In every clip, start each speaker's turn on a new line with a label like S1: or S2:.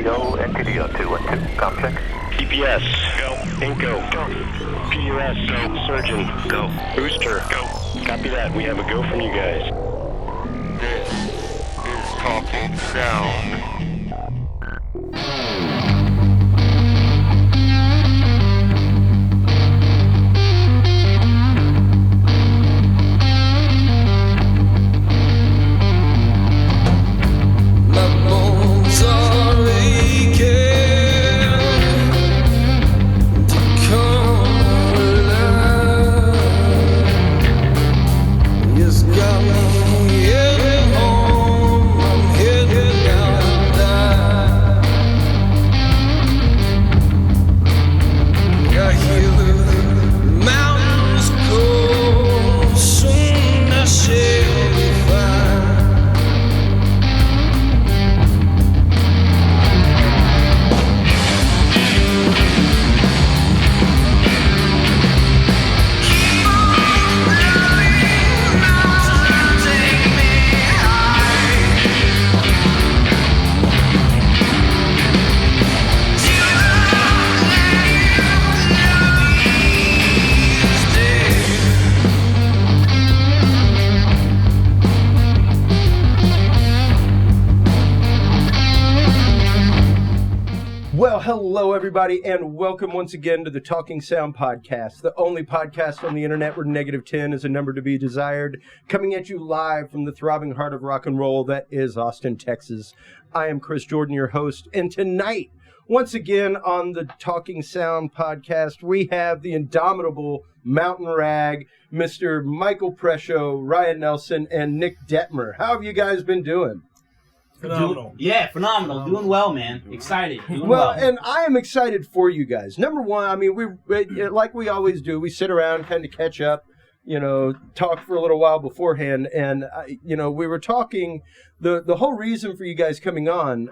S1: PO and PDO 212. Com check.
S2: PPS, go. Inco, go. PUS, go. Surgeon, go. Booster, go. Copy that. We have a go from you guys.
S3: This is Talking Sound.
S4: Hello, everybody, and welcome once again to the Talking Sound Podcast, the only podcast on the internet where -10 is a number to be desired, coming at you live from the throbbing heart of rock and roll that is Austin, Texas. I am Chris Jordan, your host, and tonight, once again on the Talking Sound Podcast, we have the indomitable Mountain Rag, Mr. Michael Prescio, Ryan Nelson, and Nick Detmer. How have you guys been doing?
S5: Phenomenal.
S6: Phenomenal. Doing well, man. Excited. Doing
S4: well, and I am excited for you guys. Number one, I mean, we like we always do. We sit around, kind of catch up, talk for a little while beforehand, and we were talking. The whole reason for you guys coming on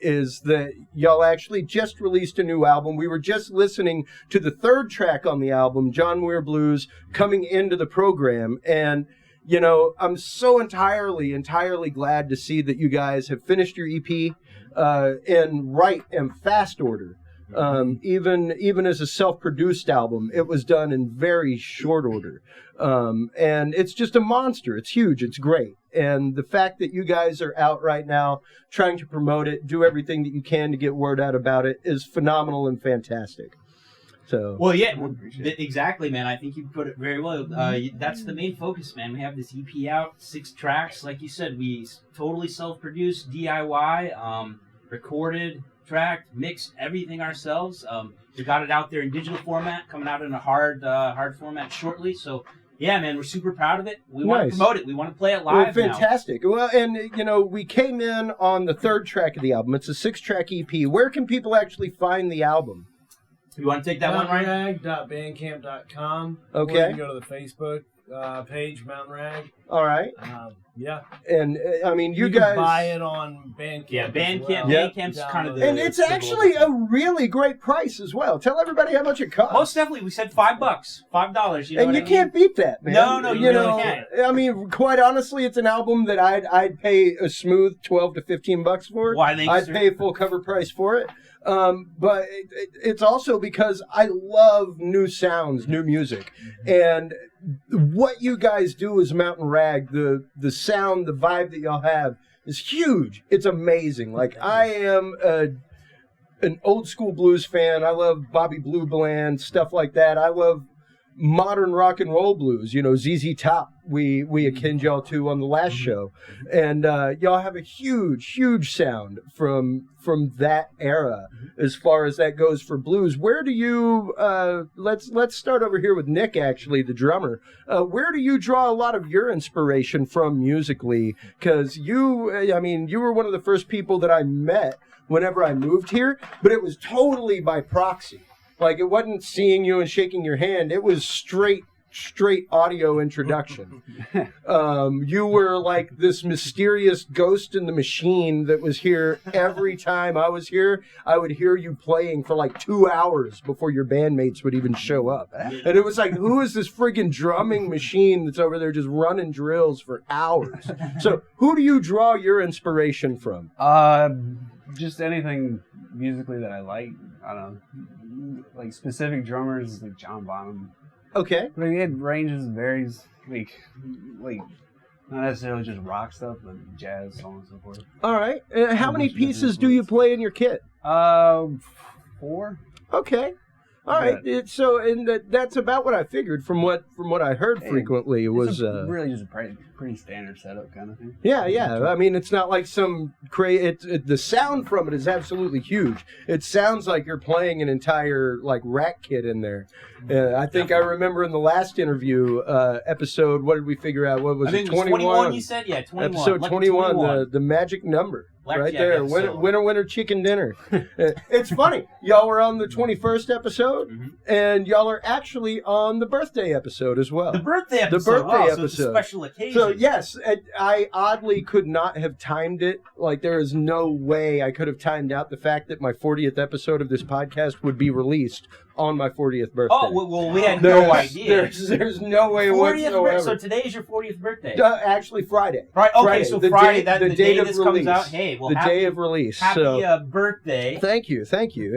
S4: is that y'all actually just released a new album. We were just listening to the third track on the album, John Muir Blues, coming into the program, and I'm so entirely glad to see that you guys have finished your EP in right and fast order. Even as a self-produced album, it was done in very short order. And it's just a monster. It's huge. It's great. And the fact that you guys are out right now trying to promote it, do everything that you can to get word out about it is phenomenal and fantastic. So.
S6: Well, yeah, exactly, man. I think you put it very well. That's the main focus, man. We have this EP out, 6 tracks. Like you said, we totally self-produced, DIY, recorded, tracked, mixed everything ourselves. We got it out there in digital format, coming out in a hard format shortly. So, yeah, man, we're super proud of it. We want to promote it. We want to play it live
S4: now. Fantastic. Well, and, we came in on the third track of the album. It's a 6-track EP. Where can people actually find the album?
S6: You want to take that one, right?
S5: mountainrag.bandcamp.com.
S4: Okay.
S5: Or you can go to the Facebook page, Mountain Rag.
S4: All right.
S5: Yeah.
S4: And, I mean, you
S5: can
S4: guys...
S5: buy it on Bandcamp.
S6: Yeah, Bandcamp.
S5: Well.
S6: Bandcamp's kind of the...
S4: And it's actually a really great price as well. Tell everybody how much it costs.
S6: Most definitely. We said $5. $5.
S4: And you can't beat that, man.
S6: No, you really can't.
S4: I mean, quite honestly, it's an album that I'd pay a smooth $12 to $15 for.
S6: Why?
S4: I'd pay full cover price for it. But it's also because I love new sounds, new music. And what you guys do as Mountain Rag, the sound, the vibe that y'all have is huge. It's amazing. Like, I am an old school blues fan. I love Bobby Blue Bland, stuff like that. I love modern rock and roll blues, ZZ Top, we akin y'all to on the last show, and y'all have a huge sound from that era as far as that goes for blues. Where do you let's start over here with Nick, actually, the drummer. Where do you draw a lot of your inspiration from musically? Because you were one of the first people that I met whenever I moved here, but it was totally by proxy. Like, it wasn't seeing you and shaking your hand. It was straight audio introduction. You were like this mysterious ghost in the machine that was here every time I was here. I would hear you playing for like 2 hours before your bandmates would even show up. And it was like, who is this friggin' drumming machine that's over there just running drills for hours? So who do you draw your inspiration from?
S7: Just anything musically that I like. I don't know, like specific drummers like John Bonham.
S4: Okay.
S7: Like it ranges, varies, like not necessarily just rock stuff, but jazz, so on and so forth.
S4: All right. How many
S7: bunch of different
S4: pieces do you play in your kit?
S7: 4.
S4: Okay. All right. That's about what I figured from what I heard frequently. It was
S7: really just a pretty standard setup kind of thing.
S4: Yeah. I mean, it's not like some the sound from it is absolutely huge. It sounds like you're playing an entire like rack kit in there. I think I remember in the last interview episode. What did we figure out? What was
S6: I
S4: it?
S6: think it was 21. You said 21.
S4: Episode 21. The magic number. Right there, winner, chicken dinner. It's funny, y'all were on the 21st episode, and y'all are actually on the birthday episode as well.
S6: The birthday episode. So it's a special occasion.
S4: So yes, I oddly could not have timed it. Like there is no way I could have timed out the fact that my 40th episode of this podcast would be released on my 40th birthday.
S6: Oh well, we had no idea.
S4: There's no way whatsoever.
S6: So today is your 40th birthday.
S4: Actually, Friday.
S6: Right. Okay. So Friday, the day
S4: of
S6: this
S4: release.
S6: comes out. Hey, well,
S4: the day of release.
S6: Happy birthday!
S4: Thank you.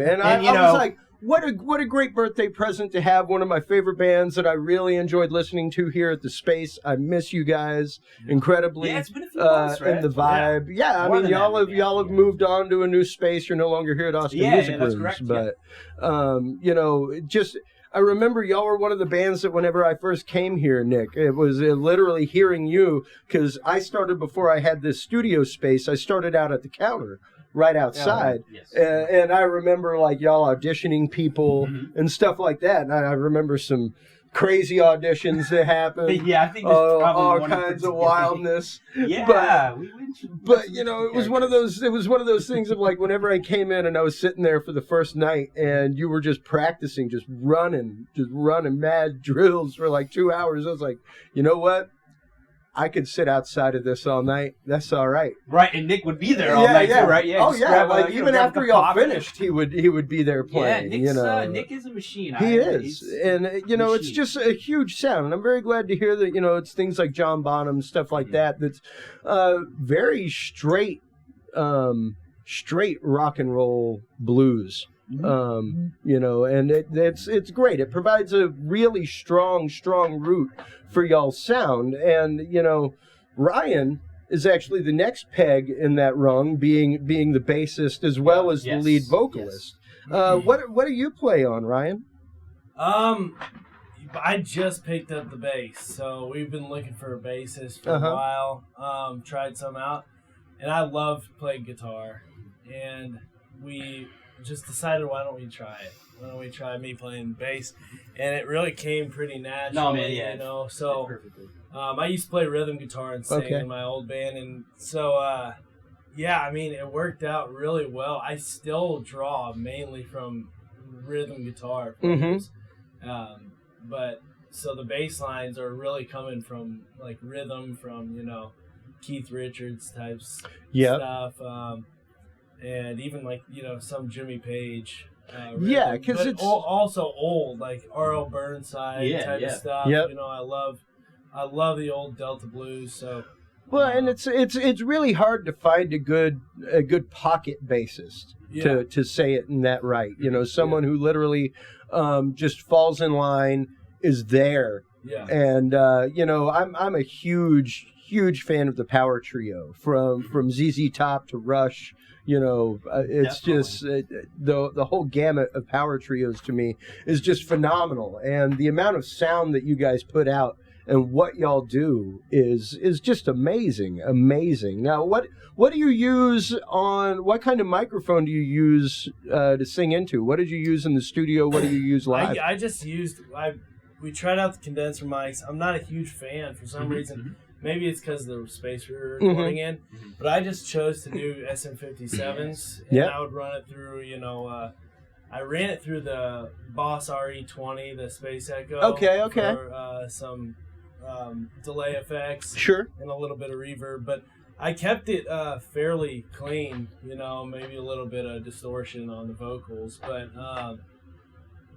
S4: And I was like, what a great birthday present to have. One of my favorite bands that I really enjoyed listening to here at the Space. I miss you guys incredibly.
S6: Yeah, it's been a few months, right?
S4: And the vibe. Yeah, I mean, y'all have moved on to a new space. You're no longer here at Austin Music Rooms,
S6: correct,
S4: but I remember y'all were one of the bands that whenever I first came here, Nick, it was literally hearing you, because I started before I had this studio space. I started out at the counter right outside.
S6: Yes.
S4: And I remember like y'all auditioning people and stuff like that. And I remember some crazy auditions that happened.
S6: Yeah, I think there's probably
S4: all
S6: one
S4: kinds of wildness.
S6: Yeah,
S4: but it was one of those. It was one of those things of like whenever I came in and I was sitting there for the first night, and you were just practicing, just running mad drills for like 2 hours. I was like, you know what? I could sit outside of this all night. That's all right.
S6: Right, and Nick would be there all night too, right? Yeah.
S4: Oh yeah, like even after y'all finished, he would be there playing.
S6: Yeah, Nick is a machine.
S4: He is, and it's just a huge sound. And I'm very glad to hear that. It's things like John Bonham, stuff like that. That's very straight rock and roll blues. And it's great. It provides a really strong root for y'all's sound. And Ryan is actually the next peg in that rung, being the bassist as well as the lead vocalist. Yes. What do you play on, Ryan?
S5: I just picked up the bass, so we've been looking for a bassist for a while. Tried some out, and I love playing guitar, and we just decided, why don't we try it? Why don't we try me playing bass? And it really came pretty natural.
S6: No, man, yeah.
S5: So I used to play rhythm guitar and sing in my old band, and so I mean, it worked out really well. I still draw mainly from rhythm guitar players. But so the bass lines are really coming from like rhythm, from Keith Richards types stuff. And even like some Jimmy Page,
S4: because it's
S5: also old, like R.L. Burnside type of stuff.
S4: Yep.
S5: I love the old Delta blues. So
S4: and it's really hard to find a good pocket bassist to say it in that right. Someone who literally just falls in line, is there.
S5: Yeah.
S4: And I'm a huge fan of the Power Trio from ZZ Top to Rush. It's just the whole gamut of power trios to me is just phenomenal, and the amount of sound that you guys put out and what y'all do is just amazing. Now, what do you use on? What kind of microphone do you use to sing into? What did you use in the studio? What do you use live?
S5: I just used. We tried out the condenser mics. I'm not a huge fan for some reason. Maybe it's because of the space we were recording in, but I just chose to do SM57s, and I would run it through, I ran it through the Boss RE20, the Space Echo.
S4: Okay.
S5: For some delay effects.
S4: Sure.
S5: And a little bit of reverb, but I kept it fairly clean, maybe a little bit of distortion on the vocals, but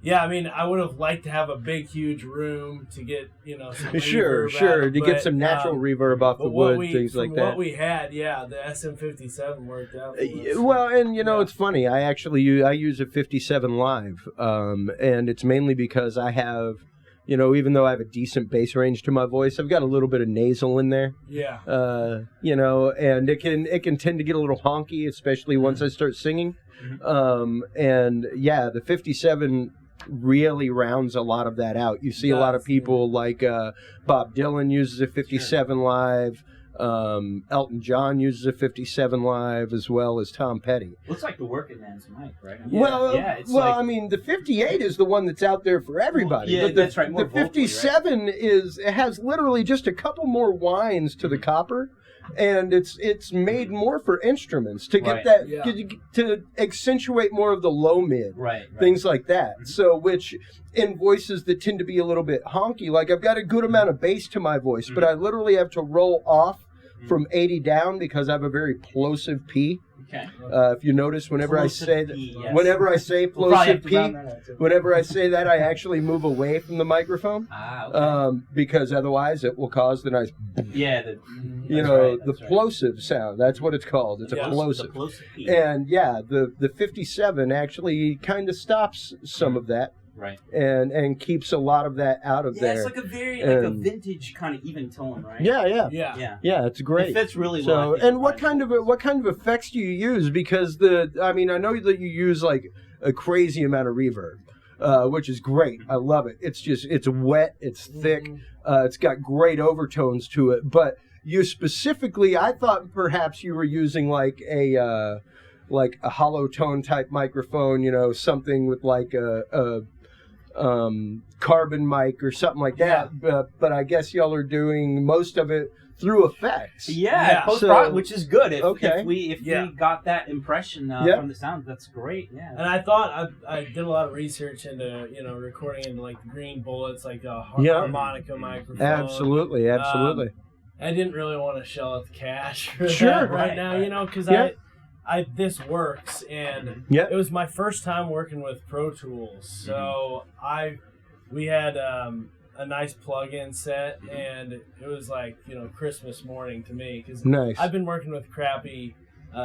S5: Yeah, I mean, I would have liked to have a big, huge room to get, some
S4: Sure,
S5: reverb out of
S4: to
S5: it,
S4: get some natural reverb off the wood, things like that.
S5: What we had, the SM57 worked out for us.
S4: Well, and it's funny. I use a 57 Live, and it's mainly because I have, even though I have a decent bass range to my voice, I've got a little bit of nasal in there.
S5: Yeah.
S4: And it can tend to get a little honky, especially once I start singing. And yeah, the 57 really rounds a lot of that out. You see a lot of people like Bob Dylan uses a 57 Live. Elton John uses a 57 Live, as well as Tom Petty.
S6: Looks like the working man's mic, right?
S4: I mean, the 58 is the one that's out there for everybody.
S6: But
S4: that's
S6: right. More
S4: the 57 it has literally just a couple more whines to the copper. And it's made more for instruments to get to accentuate more of the low mid, things like that. So, which in voices that tend to be a little bit honky, like I've got a good amount of bass to my voice, but I literally have to roll off from 80 down because I have a very plosive P.
S6: Okay.
S4: If you notice, whenever I say plosive P, whenever I say that, I actually move away from the microphone. Because otherwise it will cause the nice. The plosive sound. That's what it's called. It's a plosive.
S6: P.
S4: And the 57 actually kind of stops some of that.
S6: Right.
S4: And keeps a lot of that out of there.
S6: Yeah, it's like a very a vintage kind of even tone, right?
S4: Yeah, it's great.
S6: It fits really
S4: well.
S6: So,
S4: and what kind of effects do you use? Because I know that you use like a crazy amount of reverb, which is great. I love it. It's wet, it's thick, it's got great overtones to it. But you specifically, I thought perhaps you were using like a hollow tone type microphone, something with like a carbon mic or something like that, but I guess y'all are doing most of it through effects.
S6: Which is good. If we got that impression from the sound, that's great. Yeah.
S5: And I thought I did a lot of research into recording into like the Green Bullets, like a harmonica microphone.
S4: Absolutely.
S5: I didn't really want to shell out the cash for that right now, because this works, and it was my first time working with Pro Tools, so we had a nice plug-in set, and it was like Christmas morning to me, because I've been working with crappy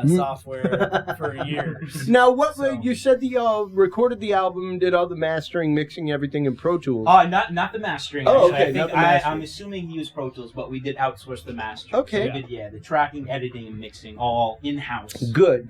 S5: software for years.
S4: Now, you said that y'all recorded the album, did all the mastering, mixing, everything in Pro Tools?
S6: Not the mastering.
S4: Oh,
S6: actually.
S4: okay.
S6: I'm assuming he used Pro Tools, but we did outsource the mastering.
S4: Okay.
S6: So we did, the tracking, editing, and mixing all in-house.
S4: Good.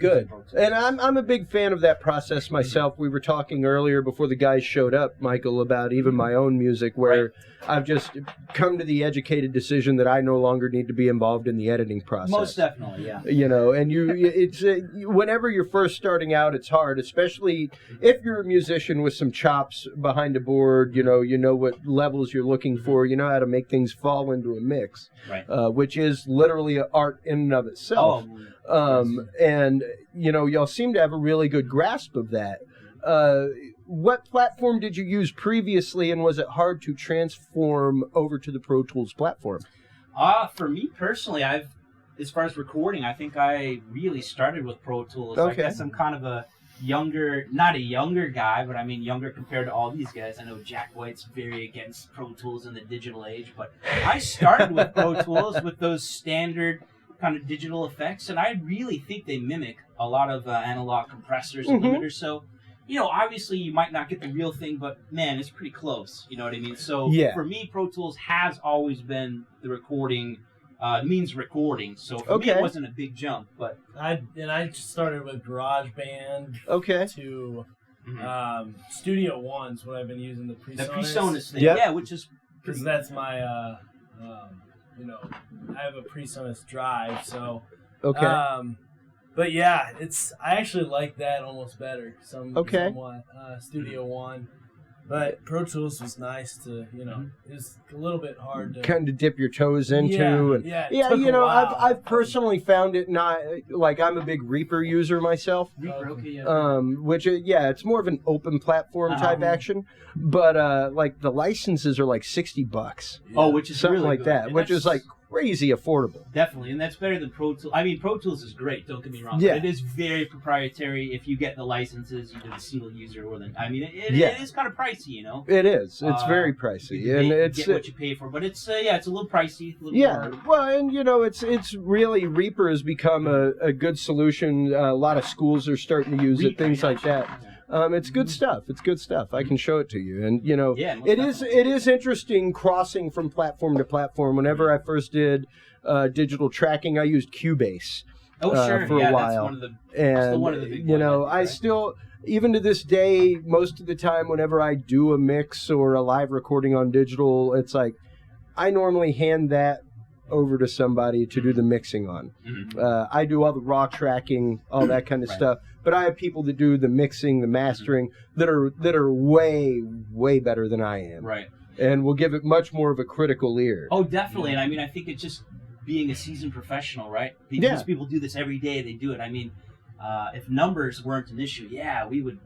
S4: And I'm a big fan of that process myself. We were talking earlier before the guys showed up, Michael, about even my own music, where I've just come to the educated decision that I no longer need to be involved in the editing process.
S6: Most definitely, yeah.
S4: And it's whenever you're first starting out, it's hard, especially if you're a musician with some chops behind a board. You know what levels you're looking for. You know how to make things fall into a mix, which is literally an art in and of itself. And y'all seem to have a really good grasp of that. What platform did you use previously, and was it hard to transform over to the Pro Tools platform?
S6: For me personally, as far as recording, I think I really started with Pro Tools.
S4: Okay.
S6: I guess I'm kind of not a younger guy, but I mean younger compared to all these guys. I know Jack White's very against Pro Tools in the digital age, but I started with Pro Tools with those standard kind of digital effects, and I really think they mimic a lot of analog compressors and limiters. So, obviously you might not get the real thing, but man, it's pretty close. You know what I mean? So for me, Pro Tools has always been the recording. Means recording, so for me it wasn't a big jump, but
S5: I just started with GarageBand to Studio One's what I've been using, the PreSonus
S6: thing, which is
S5: because that's my I have a PreSonus drive, so but yeah, I actually like that almost better, somewhat Studio One. But Pro Tools was nice to, it was a little bit hard to
S4: kind of dip your toes into. I've personally found it not like I'm a big Reaper user myself. Which it's more of an open platform type action, but like the licenses are like $60.
S6: Oh, which is
S4: something
S6: really
S4: like
S6: good.
S4: that,
S6: And
S4: which is like crazy affordable.
S6: Definitely, and that's better than Pro Tools. I mean, Pro Tools is great. Don't get me wrong.
S4: Yeah.
S6: But it is very proprietary. If you get the licenses, either the single user or the. I mean, it is kind of pricey, you know.
S4: It is. It's very pricey,
S6: You
S4: and
S6: get
S4: it's
S6: what you pay for. But it's it's a little pricey. A little
S4: yeah.
S6: more.
S4: Well, and it's really Reaper has become a good solution. A lot of schools are starting to use it. Things like that. It's good stuff. It's good stuff. I can show it to you, and it is interesting crossing from platform to platform. Whenever I first did digital tracking, I used Cubase
S6: for
S4: a while,
S6: that's one of the big ones,
S4: I
S6: right?
S4: still. Even to this day, most of the time, whenever I do a mix or a live recording on digital, it's like I normally hand that over to somebody to do the mixing on. I do all the raw tracking, all that kind of stuff. But I have people that do the mixing, the mastering, that are way, way better than I am.
S6: Right.
S4: And will give it much more of a critical ear.
S6: Oh, definitely. And I mean, I think it's just being a seasoned professional, right? Because people do this every day. They do it. I mean, if numbers weren't an issue, we would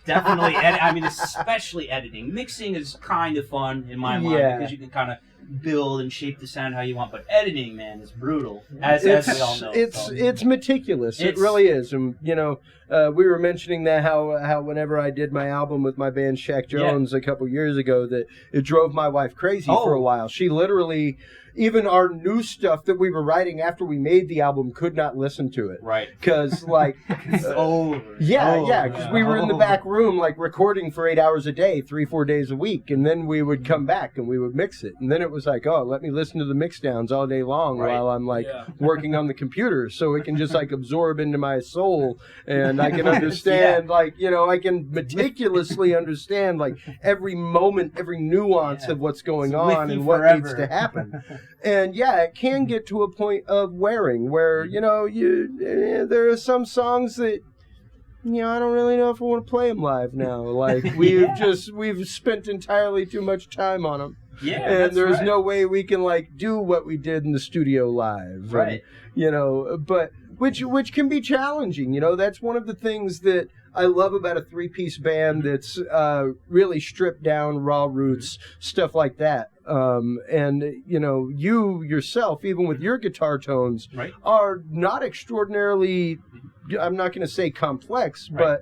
S6: definitely edit. I mean, especially editing. Mixing is kind of fun in my mind because you can kind of build and shape the sound how you want. But editing, man, is brutal, as we all know.
S4: It's meticulous. It really is. And we were mentioning that how whenever I did my album with my band Shaq Jones a couple years ago, that it drove my wife crazy for a while. She literally. Even our new stuff that we were writing after we made the album could not listen to it.
S6: Right.
S4: Because, like...
S6: it's over.
S4: Because we were in the back room, like, recording for 8 hours a day, 3-4 days a week, and then we would come back and we would mix it. And then it was like, let me listen to the mix downs all day long while I'm, like, working on the computer so it can just, like, absorb into my soul and I can understand, I can meticulously understand, like, every moment, every nuance of what's going on and what needs to happen. And it can get to a point of wearing where, there are some songs that, I don't really know if I want to play them live now. Like, we've spent entirely too much time on them.
S6: Yeah,
S4: and there's no way we can, like, do what we did in the studio live.
S6: Right.
S4: And, but which can be challenging. That's one of the things that I love about a three-piece band that's really stripped down, raw roots, stuff like that. And, you yourself, even with your guitar tones, are not extraordinarily, I'm not going to say complex, but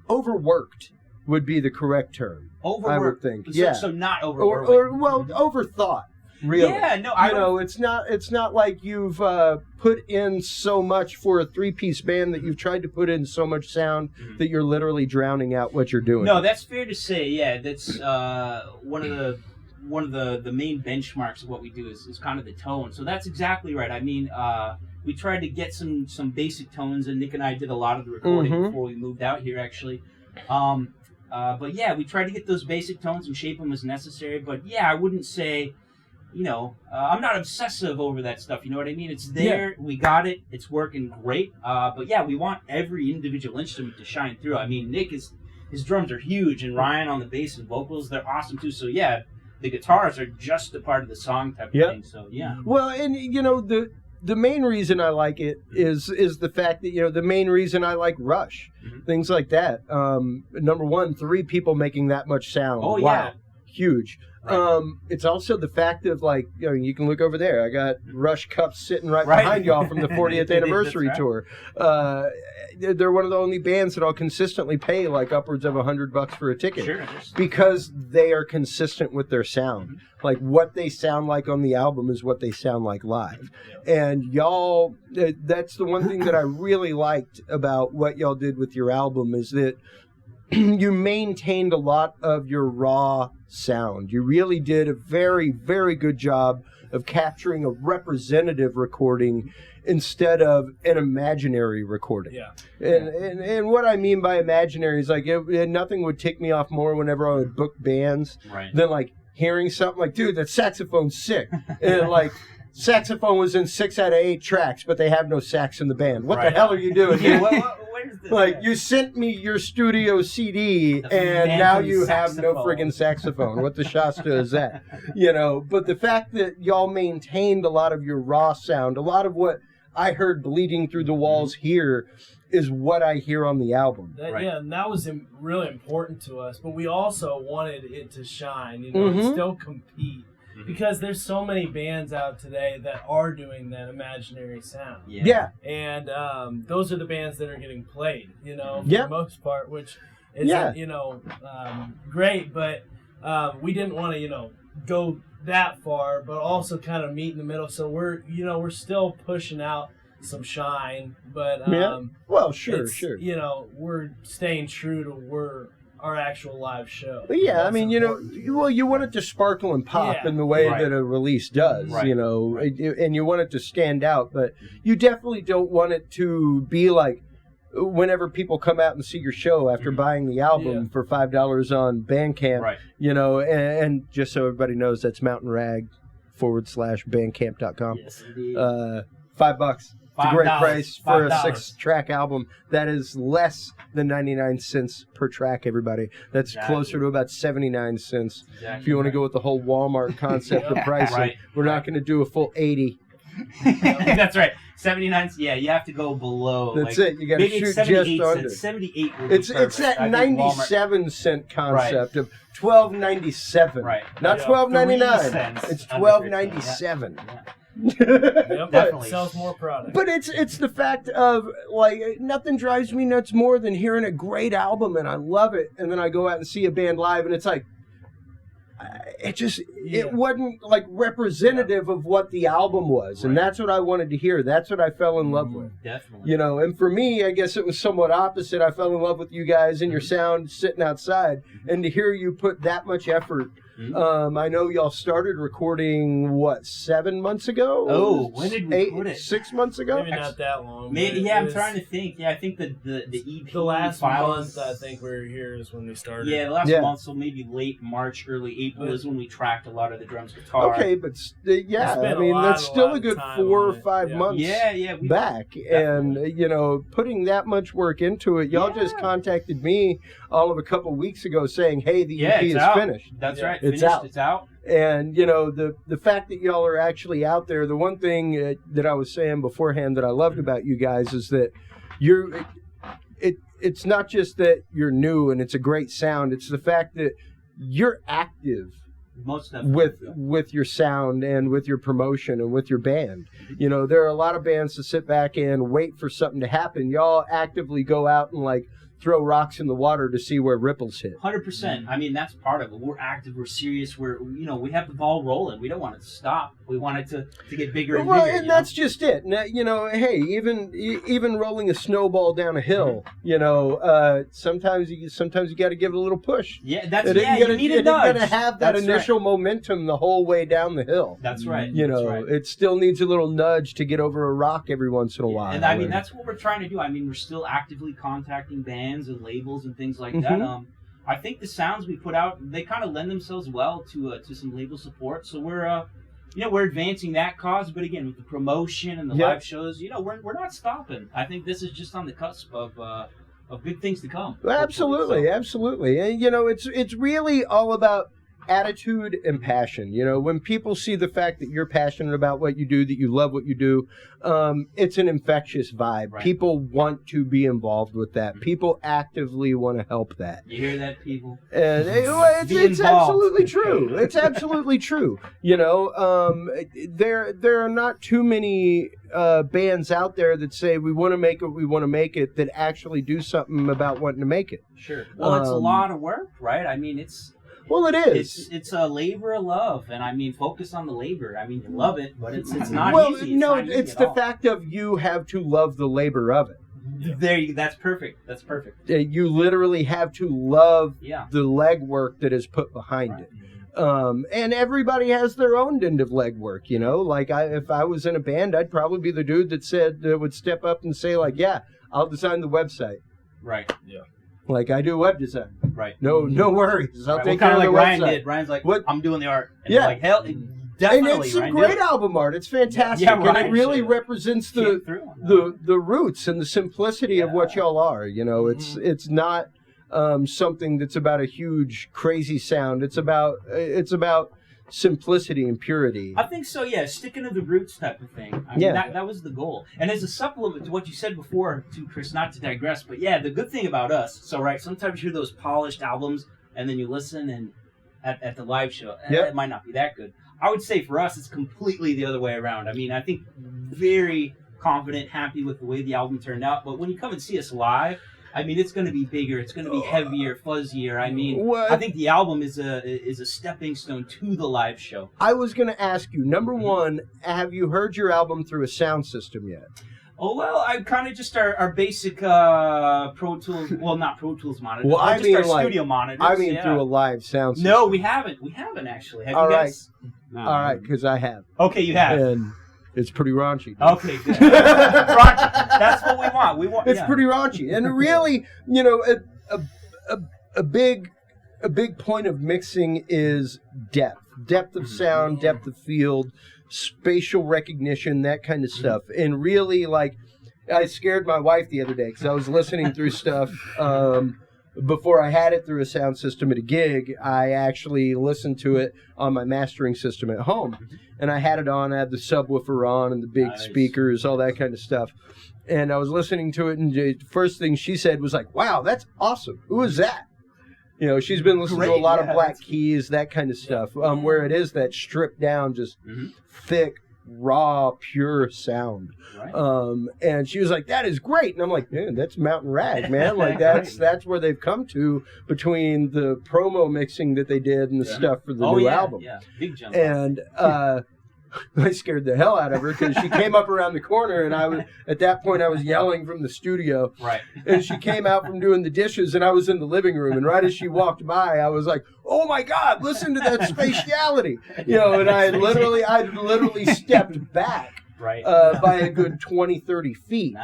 S4: overworked would be the correct term.
S6: Overworked.
S4: I would think.
S6: So not overworked.
S4: Or overthought. Really?
S6: Yeah, no,
S4: it's not like you've put in so much for a three-piece band that you've tried to put in so much sound that you're literally drowning out what you're doing.
S6: No, that's fair to say. Yeah, that's one of the main benchmarks of what we do is kind of the tone. So that's exactly right. I mean, we tried to get some basic tones, and Nick and I did a lot of the recording before we moved out here, actually. But yeah, we tried to get those basic tones and shape them as necessary. But yeah, I wouldn't say. I'm not obsessive over that stuff. You know what I mean? It's there. We got it. It's working great. But yeah, we want every individual instrument to shine through. I mean, his drums are huge, and Ryan on the bass and vocals, they're awesome too. So yeah, the guitars are just a part of the song type of thing. So yeah.
S4: Well, and the main reason I like it is the fact that the main reason I like Rush, things like that. Number one, 3 people making that much sound.
S6: Oh
S4: wow.
S6: Yeah.
S4: Huge. Right. It's also the fact of, like, you can look over there. I got Rush cups sitting right behind y'all from the 40th anniversary tour. They're one of the only bands that I'll consistently pay like upwards of $100 for a ticket because they are consistent with their sound. Like, what they sound like on the album is what they sound like live. And y'all, that's the one thing that I really liked about what y'all did with your album is that you maintained a lot of your raw sound. You really did a very, very good job of capturing a representative recording instead of an imaginary recording.
S5: Yeah.
S4: And what I mean by imaginary is, like, nothing would tick me off more whenever I would book bands than, like, hearing something like, dude, that saxophone's sick. And, like, saxophone was in 6 out of 8 tracks, but they have no sax in the band. What the hell are you doing? Like, you sent me your studio CD, and now you have no friggin' saxophone. What the Shasta is that? But the fact that y'all maintained a lot of your raw sound, a lot of what I heard bleeding through the walls here is what I hear on the album.
S5: Yeah, and that was really important to us. But we also wanted it to shine, and still compete. because there's so many bands out today that are doing that imaginary sound.
S4: Yeah.
S5: And those are the bands that are getting played, for
S4: Yep.
S5: the most part, which isn't, great, but we didn't want to, go that far, but also kind of meet in the middle. So we're still pushing out some shine, but
S4: well, sure.
S5: we're staying true to our actual live show.
S4: But yeah,
S5: That's
S4: I mean,
S5: important.
S4: you want it to sparkle and pop
S5: Yeah.
S4: in the way
S6: Right.
S4: that a release does,
S6: Right.
S4: and you want it to stand out, but you definitely don't want it to be like whenever people come out and see your show after buying the album for $5 on Bandcamp,
S6: Right.
S4: and just so everybody knows, that's mountainrag.bandcamp.com.
S6: Yes, indeed.
S4: $5. It's a great
S6: $5.
S4: price for a
S6: $5.
S4: 6-track album. That is less than 99 cents per track, everybody. That's
S6: Exactly.
S4: closer to about 79 cents.
S6: Exactly
S4: If you want to
S6: right.
S4: go with the whole Walmart concept of pricing,
S6: Right.
S4: we're not going to do a full 80.
S6: That's right. 79. Yeah, you have to go below.
S4: That's
S6: like,
S4: it. You got to
S6: maybe
S4: shoot
S6: it's 78
S4: just under.
S6: cents. 78 would be
S4: It's
S6: perfect.
S4: that
S6: I think Walmart-
S4: 97-cent concept of $12.97.
S6: Right.
S4: Not
S5: Yeah.
S4: $12.99.
S6: 3 cents
S4: It's
S6: under
S4: $12.97.
S6: Yeah.
S5: Yep.
S6: Definitely.
S5: Sells more product.
S4: But it's the fact of, like, nothing drives me nuts more than hearing a great album and I love it, and then I go out and see a band live and it's like, it wasn't like representative of what the album was, and
S6: Right.
S4: that's what I wanted to hear. That's what I fell in love with.
S6: Definitely.
S4: And for me, I guess it was somewhat opposite. I fell in love with you guys and your sound sitting outside, and to hear you put that much effort. I know y'all started recording 7 months ago?
S6: Oh, when did we put it?
S4: 6 months ago?
S5: Maybe not that long.
S6: Maybe,
S5: but
S6: yeah,
S5: it
S6: I'm
S5: was-
S6: trying to think. Yeah, I think the EP
S5: The last
S6: files,
S5: month, I think we were here is when we started.
S6: Yeah, the last
S4: Yeah.
S6: month, so maybe late March, early April
S5: But-
S6: is when we tracked a lot of the drums, guitar.
S4: Okay, but yeah,
S5: spent
S4: I mean, that's
S5: a
S4: still
S5: lot
S4: a
S5: of
S4: good
S5: time
S4: 4 or
S5: on it,
S4: 5
S5: yeah.
S4: months
S6: Yeah, we
S4: back. And, putting that much work into it, y'all just contacted me all of a couple weeks ago saying, hey, the EP
S6: it's
S4: is
S6: out.
S4: finished.
S6: That's
S5: Yeah.
S6: right.
S4: It's
S6: Finished,
S4: out.
S6: It's out.
S4: And, the fact that y'all are actually out there, the one thing that I was saying beforehand that I loved about you guys is that it's not just that you're new and it's a great sound, it's the fact that you're active
S6: Most definitely.
S4: with your sound and with your promotion and with your band. There are a lot of bands that sit back and wait for something to happen. Y'all actively go out and like throw rocks in the water to see where ripples hit.
S6: 100%. I mean, that's part of it. We're active. We're serious. We have the ball rolling. We don't want it to stop. We want it to get bigger and
S4: Well,
S6: bigger.
S4: and that's just it. Now, hey, even rolling a snowball down a hill, sometimes you got to give it a little push.
S6: Yeah, that's
S4: You
S6: you need a nudge.
S4: got to have that
S6: That's
S4: initial
S6: right.
S4: momentum the whole way down the hill.
S6: That's right.
S4: You
S6: That's
S4: know,
S6: right.
S4: it still needs a little nudge to get over a rock every once in a while.
S6: And I mean, that's what we're trying to do. I mean, we're still actively contacting bands and labels and things like that.
S4: Mhm.
S6: I think the sounds we put out, they kind of lend themselves well to some label support. So we're advancing that cause. But again, with the promotion and the
S4: Yep.
S6: live shows, we're not stopping. I think this is just on the cusp of good things to come.
S4: Absolutely,
S6: So-
S4: absolutely. And it's really all about attitude and passion. When people see the fact that you're passionate about what you do, that you love what you do, it's an infectious vibe.
S6: Right.
S4: People want to be involved with that. People actively want to help that.
S6: You hear that, people?
S4: And it's
S6: Be involved.
S4: absolutely true. It's absolutely true. There are not too many bands out there that say we want to make it, that actually do something about wanting to make it.
S6: Sure. Well, it's a
S4: Um,
S6: lot of work, right? I mean, it's
S4: Well, it is.
S6: it's a labor of love, and I mean, focus on the labor. I mean, you love it, but it's not
S4: well,
S6: easy.
S4: no,
S6: not easy
S4: it's
S6: at
S4: the
S6: all.
S4: fact of you have to love the labor of it.
S6: That's perfect. That's perfect.
S4: You literally have to love
S6: Yeah.
S4: the legwork that is put behind it. And everybody has their own end of legwork, Like if I was in a band, I'd probably be the dude that would step up and say, like, yeah, I'll design the website.
S6: Right.
S4: Like I do web design.
S6: Right.
S4: No worries. I'll
S6: Right.
S4: take
S6: Well,
S4: care
S6: kind
S4: of
S6: of
S4: the
S6: like Ryan
S4: website.
S6: did. Ryan's like,
S4: What-
S6: I'm doing the art. And
S4: Yeah.
S6: you're like, hell,
S4: And
S6: definitely.
S4: it's some
S6: Ryan,
S4: great
S6: do it.
S4: album art. It's fantastic.
S6: Yeah,
S4: And
S6: Ryan
S4: it really
S6: should.
S4: represents
S6: Came
S4: the
S6: through on that.
S4: the roots and the simplicity of what y'all are. It's not something that's about a huge crazy sound. It's about simplicity and purity.
S6: I think so, yeah. Sticking to the roots type of thing. I mean,
S4: Yeah.
S6: that was the goal. And as a supplement to what you said before, to Chris, not to digress, but yeah, the good thing about us, so right, sometimes you hear those polished albums and then you listen and at the live show,
S4: Yep.
S6: it might not be that good. I would say for us, it's completely the other way around. I mean, I think very confident, happy with the way the album turned out. But when you come and see us live, I mean, it's going to be bigger. It's going to be heavier, fuzzier. I mean, I think the album is a stepping stone to the live show.
S4: I was going to ask you, number one, have you heard your album through a sound system yet?
S6: Oh, well, I kind of just our basic Pro Tools, well, not Pro Tools monitors.
S4: Well, I
S6: just
S4: mean,
S6: our
S4: like,
S6: studio monitors.
S4: I mean, through a live sound system.
S6: No, we haven't. We haven't, actually. Have
S4: All
S6: you
S4: right.
S6: guys?
S7: No.
S4: All right, because I have.
S6: Okay, you have.
S4: And it's pretty raunchy.
S6: Okay, good. Raunchy. That's what we want. We want.
S4: It's pretty raunchy, and really, you know, a big point of mixing is depth of sound, depth of field, spatial recognition, that kind of stuff. And really, like, I scared my wife the other day because I was listening through stuff. Before I had it through a sound system at a gig, I actually listened to it on my mastering system at home. And I had it on, I had the subwoofer on and the big speakers, all that kind of stuff. And I was listening to it, and the first thing she said was like, wow, that's awesome. Who is that? You know, she's been listening to a lot of Black Keys, that kind of stuff, where it is that stripped down, just thick, raw, pure sound. Right. And she was like, that is great. And I'm like, man, that's Mountain Rag, man. Like, that's where they've come to between the promo mixing that they did and the stuff for the new album.
S6: Yeah, big jump.
S4: And I scared the hell out of her because she came up around the corner, and I was at that point I was yelling from the studio.
S6: Right.
S4: And she came out from doing the dishes, and I was in the living room. And right as she walked by, I was like, "Oh my God, listen to that spatiality!" You know. And I literally stepped back.
S6: Right.
S4: By a good 20, 30 feet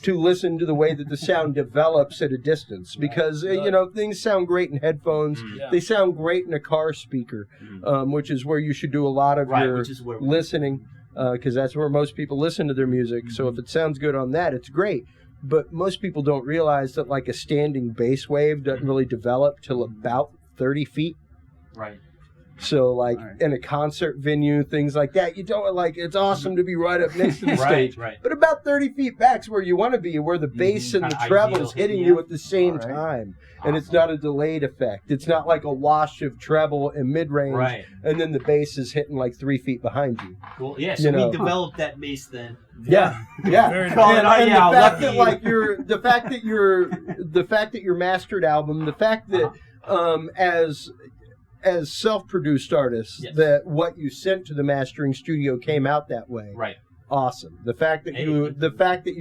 S4: to listen to the way that the sound develops at a distance. Because, you know, things sound great in headphones. They sound great in a car speaker, which is where you should do a lot of your listening, because that's where most people listen to their music. So if it sounds good on that, it's great. But most people don't realize that, like, a standing bass wave doesn't really develop till about 30 feet.
S6: Right.
S4: So, like, in a concert venue, things like that, you don't, like, it's awesome to be right up next to the stage.
S6: Right.
S4: But about 30 feet back's where you want to be, where the bass and the treble's hitting you at the same time. Awesome. And it's not a delayed effect. It's not like a wash of treble and mid-range, and then the bass is hitting, like, 3 feet behind you.
S6: Cool. Yeah, so we developed that bass then.
S4: Yeah.
S6: Very
S4: and the fact that your mastered album, the fact that as self-produced artists, that what you sent to the mastering studio came out that way.
S6: Right.
S4: Awesome. The fact that you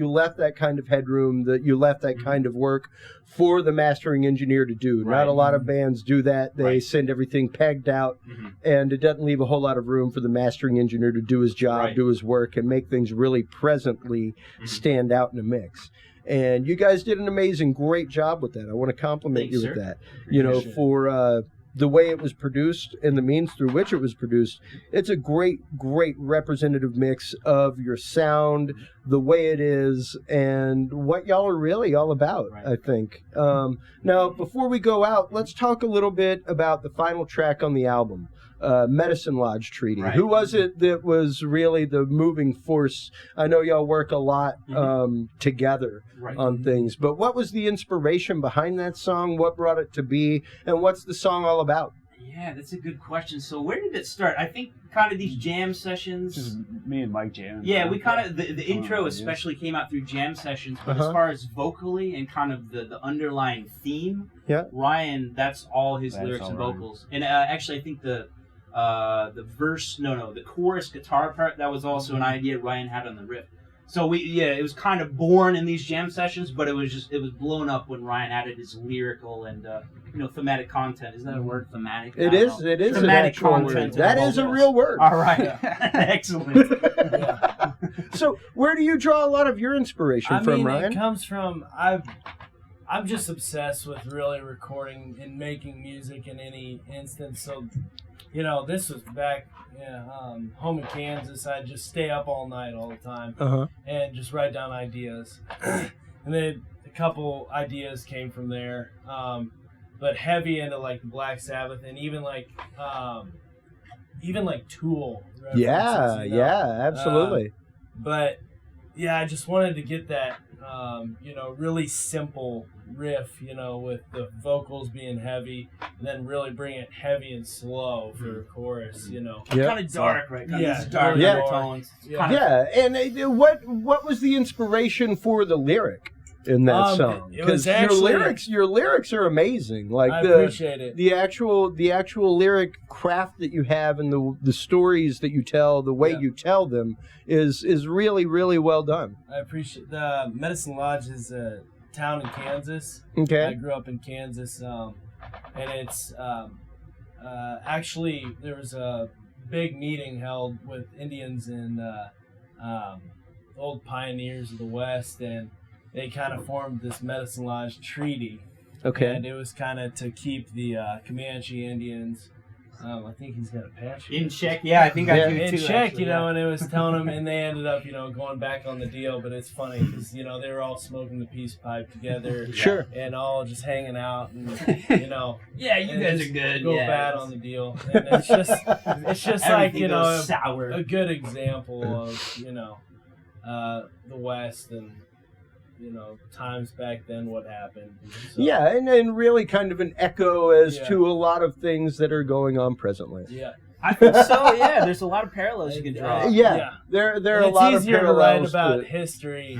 S4: left that kind of headroom, that you left that kind of work for the mastering engineer to do. Not a lot of bands do that. They send everything pegged out, and it doesn't leave a whole lot of room for the mastering engineer to do his job, do his work, and make things really presently stand out in a mix. And you guys did an amazing, great job with that. I want to compliment you with that. You know, for the way it was produced and the means through which it was produced, it's a great, great representative mix of your sound, the way it is, and what y'all are really all about, I think. Now, before we go out, let's talk a little bit about the final track on the album, Medicine Lodge Treaty. Who was it that was really the moving force? I know y'all work a lot together on things, but what was the inspiration behind that song? What brought it to be? And what's the song all about?
S6: Yeah, that's a good question. So where did it start? I think kind of these jam sessions.
S7: Just me and Mike jamming.
S6: Yeah, we kind of, the intro especially came out through jam sessions, but as far as vocally and kind of the underlying theme, Ryan, that's all his lyrics and vocals. And actually I think the verse, the chorus guitar part, that was also an idea Ryan had on the riff. So it was kind of born in these jam sessions, but it was blown up when Ryan added his lyrical and thematic content. Is that a word, thematic?
S4: It is
S6: thematic content.
S4: That is a real word.
S6: All right. Excellent.
S4: So where do you draw a lot of your inspiration from, Ryan?
S5: It comes from, I'm just obsessed with really recording and making music in any instance. So, this was back home in Kansas. I'd just stay up all night all the time and just write down ideas. And then a couple ideas came from there, but heavy into like the Black Sabbath and even like Tool.
S4: Yeah, absolutely.
S5: But yeah, I just wanted to get that, really simple riff, with the vocals being heavy, and then really bring it heavy and slow for a chorus,
S6: Kind of dark, right? Kind
S5: Yeah,
S6: of dark
S5: yeah.
S6: undertones.
S5: Yeah.
S4: Yeah, and what was the inspiration for the lyric in that song?
S5: It was
S4: Because
S5: actually
S4: your lyrics are amazing. Like
S5: I appreciate it.
S4: the actual lyric craft that you have and the stories that you tell, the way you tell them is really, really well done.
S5: I appreciate the Medicine Lodge is a town in Kansas.
S4: Okay.
S5: I grew up in Kansas, and it's actually there was a big meeting held with Indians and old pioneers of the West, and they kind of formed this Medicine Lodge treaty.
S4: Okay.
S5: And it was kind of to keep the Comanche Indians. I think he's got a patch
S6: In check, yeah, I think I do
S5: in
S6: too.
S5: check,
S6: actually,
S5: and it was telling them, and they ended up, going back on the deal. But it's funny because they were all smoking the peace pipe together,
S4: Sure.
S5: and all just hanging out, and
S6: Yeah, you
S5: and
S6: guys
S5: just
S6: are good.
S5: Go
S6: yeah,
S5: bad on the deal, and it's just like
S6: everything goes sour.
S5: a good example of the West and times back then what happened. So,
S4: Yeah, and really kind of an echo as
S5: Yeah.
S4: to a lot of things that are going on presently.
S5: yeah.
S6: I think so. Yeah, there's a lot of parallels you can draw.
S5: Yeah.
S4: There are
S5: And
S4: a lot
S5: it's
S4: of
S5: easier to write
S4: parallels
S5: about
S4: to-
S5: history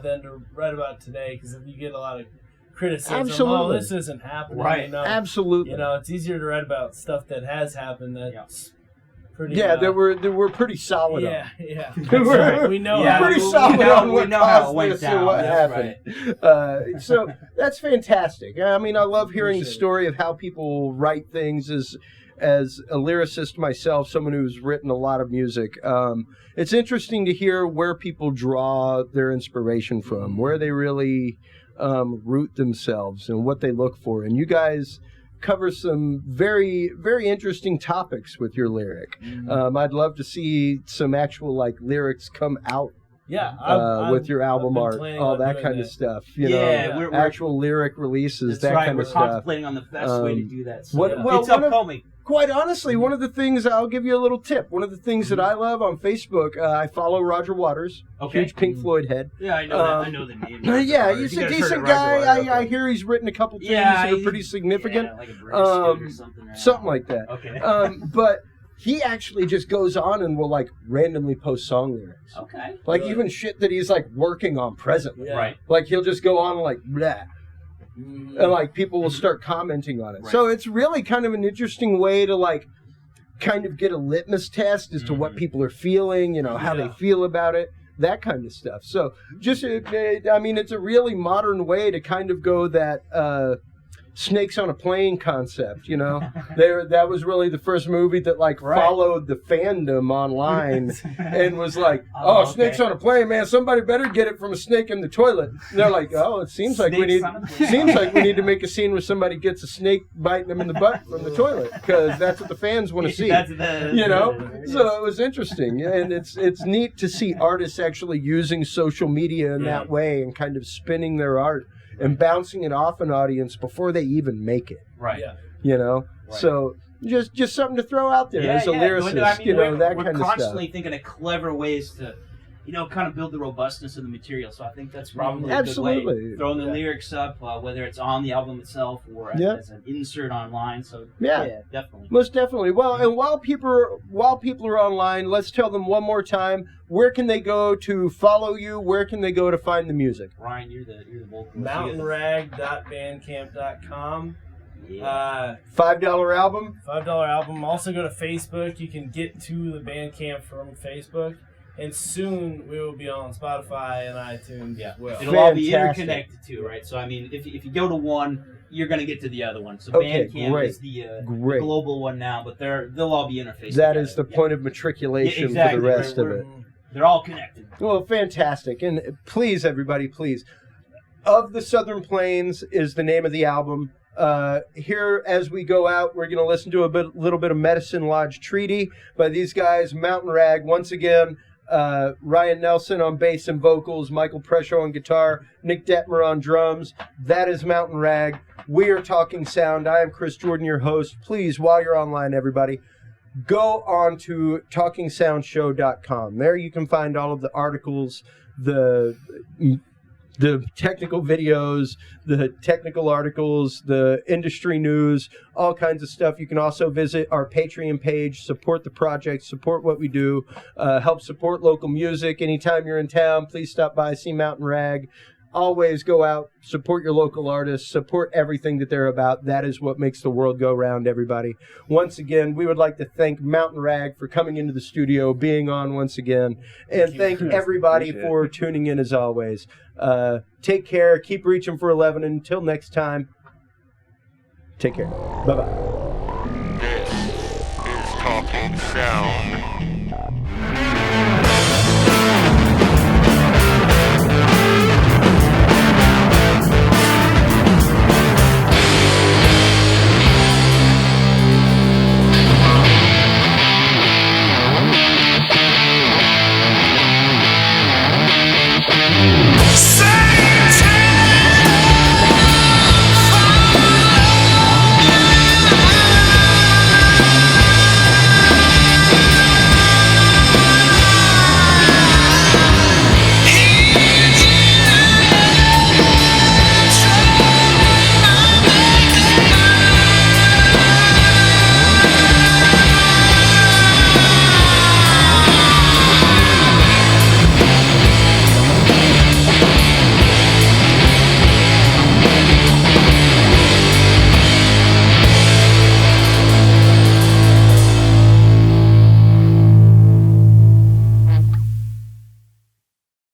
S5: than to write about today because you get a lot of criticism.
S4: Absolutely.
S5: Oh, this isn't happening.
S6: Right.
S4: Absolutely.
S5: It's easier to write about stuff that has happened. That's pretty.
S4: Yeah, they were pretty solid.
S5: Yeah, yeah.
S4: We're-
S5: We know.
S6: Yeah,
S5: how
S4: pretty
S6: we
S4: solid
S6: know-
S4: on
S6: we
S4: what
S6: know how it
S4: caused
S6: went
S4: this
S6: down.
S4: and what
S6: That's
S4: happened. So that's fantastic. I mean, I love hearing the
S5: Appreciate it.
S4: story of how people write things as a lyricist myself, someone who's written a lot of music. It's interesting to hear where people draw their inspiration from, where they really root themselves and what they look for. And you guys cover some very, very interesting topics with your lyric. I'd love to see some actual lyrics come out
S5: Yeah,
S4: with your album
S5: I've been
S4: art,
S5: planning
S4: all
S5: on
S4: that
S5: doing
S4: kind of
S5: that.
S4: stuff.
S6: Yeah, we're-
S4: actual lyric releases,
S6: That's
S4: that
S6: right.
S4: kind
S6: We're
S4: of stuff.
S6: contemplating on the best way to do that. So
S4: What- well,
S6: it's
S4: one of-
S6: upcoming.
S4: Quite honestly, one of the things, I'll give you a little tip. One of the things that I love on Facebook, I follow Roger Waters,
S6: Okay.
S4: huge Pink Floyd head.
S6: Yeah, I know that. I know the name.
S4: Yeah,
S6: Roger
S4: he's
S6: Waters.
S4: a
S6: You guys heard
S4: decent
S6: of Roger
S4: guy.
S6: Waters,
S4: I
S6: okay.
S4: hear he's written a couple things
S6: Yeah,
S4: that are
S6: he-
S4: pretty significant.
S6: Yeah, like a British or something. Right?
S4: Something like that.
S6: Okay.
S4: But he actually just goes on and will randomly post song lyrics.
S6: Okay.
S4: Like even shit that he's working on presently.
S5: Yeah.
S6: Right.
S4: Like he'll just go on blah.
S5: Mhm.
S4: And people will start commenting on it.
S6: Right.
S4: So it's really kind of an interesting way to kind of get a litmus test as to what people are feeling, how they
S5: Yeah.
S4: feel about it, that kind of stuff. So just, I mean, it's a really modern way to kind of go that snakes on a plane concept, that was really the first movie that followed the fandom online and was
S6: Oh,
S4: snakes
S6: okay.
S4: on a plane, man, somebody better get it from a snake in the toilet. And they're like, oh, it seems like we
S6: Snakes
S4: need
S6: on a plane.
S4: seems like we need to make a scene where somebody gets a snake biting them in the butt from the toilet because that's what the fans want to see.
S6: That's the.
S4: So it was interesting, and it's neat to see artists actually using social media in that way and kind of spinning their art and bouncing it off an audience before they even make it.
S6: Right.
S5: Yeah.
S6: Right.
S4: So just something to throw out there as a lyricist,
S6: I mean,
S4: that
S6: we're
S4: kind of
S6: constantly
S4: stuff.
S6: thinking of clever ways to, kind of build the robustness of the material. So I think that's probably a
S4: Absolutely.
S6: good way. Throwing the lyrics up, whether it's on the album itself or as an insert online. So
S4: Yeah.
S6: definitely.
S4: Most definitely. Well, and while people are online, let's tell them one more time, where can they go to follow you? Where can they go to find the music?
S6: Ryan, you're the vocalist.
S5: mountainrag.bandcamp.com.
S6: Yeah.
S4: $5 album.
S5: $5 album. Also go to Facebook. You can get to the Bandcamp from Facebook. And soon we will be on Spotify and iTunes as well.
S6: It'll all be
S4: Fantastic.
S6: interconnected too, right? So I mean, if you go to one, you're going to get to the other one. So
S4: Okay,
S6: Bandcamp
S4: great.
S6: is the
S4: Great.
S6: global one now, but they'll all be interfaced.
S4: That
S6: together.
S4: is the
S6: Yeah.
S4: point of matriculation
S6: exactly.
S4: for the rest of
S6: We're-
S4: it.
S6: They're all connected.
S4: Well, fantastic. And please, everybody, please. Of the Southern Plains is the name of the album. Here, as we go out, we're going to listen to a little bit of Medicine Lodge Treaty by these guys, Mountain Rag. Once again, Ryan Nelson on bass and vocals, Michael Presho on guitar, Nick Detmer on drums. That is Mountain Rag. We are Talking Sound. I am Chris Jordan, your host. Please, while you're online, everybody, go on to talkingsoundshow.com. There you can find all of the articles, the technical videos, the technical articles, the industry news, all kinds of stuff. You can also visit our Patreon page, support the project, support what we do, help support local music. Anytime you're in town, please stop by, see Mountain Rag. Always go out, support your local artists, support everything that they're about. That is what makes the world go round, everybody. Once again, we would like to thank Mountain Rag for coming into the studio, being on once again, and thank everybody for tuning in as always. Take care, keep reaching for 11, and until next time, take care. Bye-bye.
S3: This is Talking Sound.